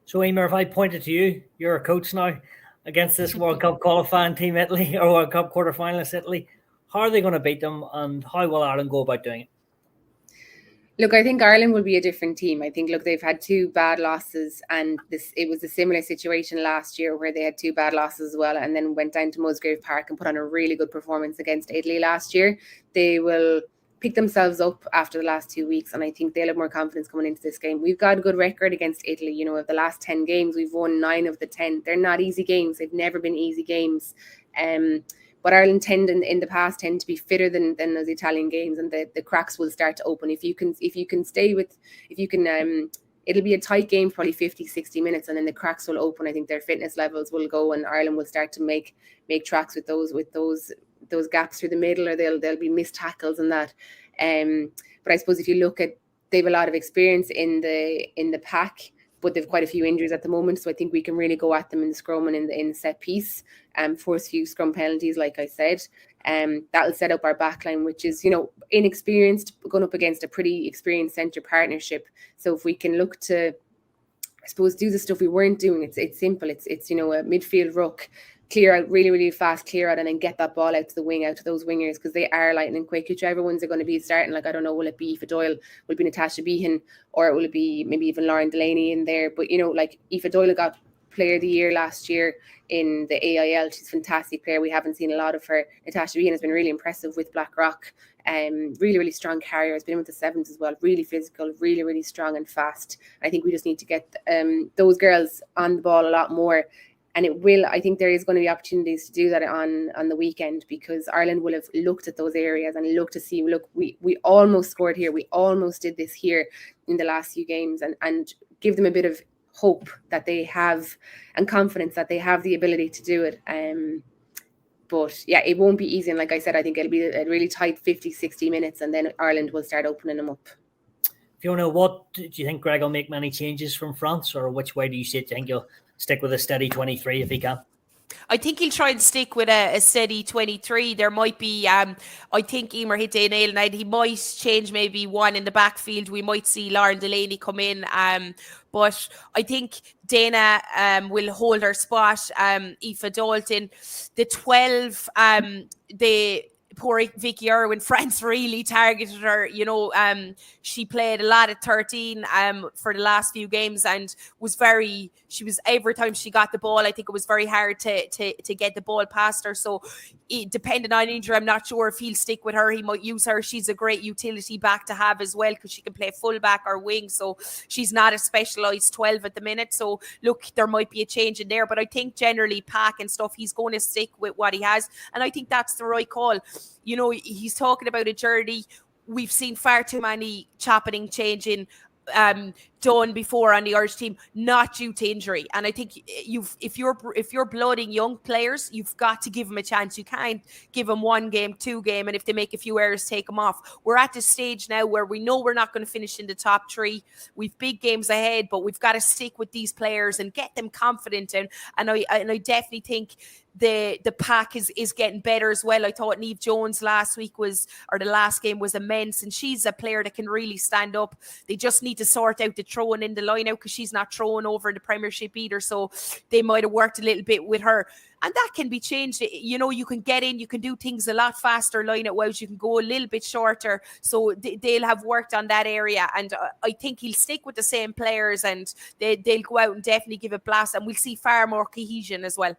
So, Eimear, if I pointed to you, you're a coach now against this World Cup qualifying team, Italy, or World Cup quarterfinalist Italy. How are they going to beat them, and how will Ireland go about doing it? Look, I think Ireland will be a different team. I think, they've had 2 bad losses, and it was a similar situation last year where they had 2 bad losses as well, and then went down to Musgrave Park and put on a really good performance against Italy last year. They will pick themselves up after the last 2 weeks, and I think they'll have more confidence coming into this game. We've got a good record against Italy. Of the last 10 games, we've won 9 of the 10. They're not easy games. They've never been easy games. But Ireland in the past tend to be fitter than those Italian games, and the cracks will start to open. It'll be a tight game, probably 50, 60 minutes, and then the cracks will open. I think their fitness levels will go, and Ireland will start to make tracks with those gaps through the middle, or there'll be missed tackles and that. But I suppose if you look at, they have a lot of experience in the pack, but they've quite a few injuries at the moment. So I think we can really go at them in the scrum and in the set piece, force a few scrum penalties, like I said. That'll set up our backline, which is, inexperienced, going up against a pretty experienced centre partnership. So if we can look to, I suppose, do the stuff we weren't doing, it's simple. It's a midfield ruck, clear out, really, really fast clear out, and then get that ball out to the wing, out to those wingers, because they are lightning quick. Whichever ones are going to be starting, I don't know, will it be Aoife Doyle, will it be Natasha Behan, or will it be maybe even Lauren Delaney in there? But, Aoife Doyle got Player of the Year last year in the AIL. She's a fantastic player. We haven't seen a lot of her. Natasha Behan has been really impressive with Blackrock. Really, really strong carrier. Has been with the Sevens as well. Really physical, really, really strong and fast. I think we just need to get those girls on the ball a lot more. And I think there is going to be opportunities to do that on the weekend, because Ireland will have looked at those areas and looked to see, we almost scored here. We almost did this here in the last few games, and give them a bit of hope that they have, and confidence that they have the ability to do it. But yeah, it won't be easy. And like I said, I think it'll be a really tight 50, 60 minutes, and then Ireland will start opening them up. Fiona, what do you think Greg will make many changes from France, or which way do you see it? Do you think you'll stick with a steady 23 if he can? I think he'll try and stick with a steady 23. There might be, I think Eimear hit the nail, and he might change maybe one in the backfield. We might see Lauren Delaney come in. But I think Dana will hold her spot. Aoife Dalton, the 12, poor Vicky Irwin, France really targeted her. She played a lot at 13 for the last few games, and she was every time she got the ball, I think it was very hard to get the ball past her. So depending on injury, I'm not sure if he'll stick with her. He might use her. She's a great utility back to have as well, because she can play fullback or wing. So she's not a specialised 12 at the minute. So look, there might be a change in there, but I think generally Pack and stuff, he's going to stick with what he has, and I think that's the right call. He's talking about a journey. We've seen far too many happening, changing done before on the Irish team, not due to injury. And I think if you're blooding young players, you've got to give them a chance. You can't give them 1 game, 2 game, and if they make a few errors, take them off. We're at this stage now where we know we're not going to finish in the top 3. We've big games ahead, but we've got to stick with these players and get them confident. And I definitely think the pack is getting better as well. I thought Niamh Jones the last game was immense, and she's a player that can really stand up. They just need to sort out the throwing in the line out, because she's not throwing over in the Premiership either, so they might have worked a little bit with her, and that can be changed. You can get in, you can do things a lot faster, line out out, you can go a little bit shorter, so they'll have worked on that area. And I think he'll stick with the same players, and they'll go out and definitely give it blast, and we'll see far more cohesion as well.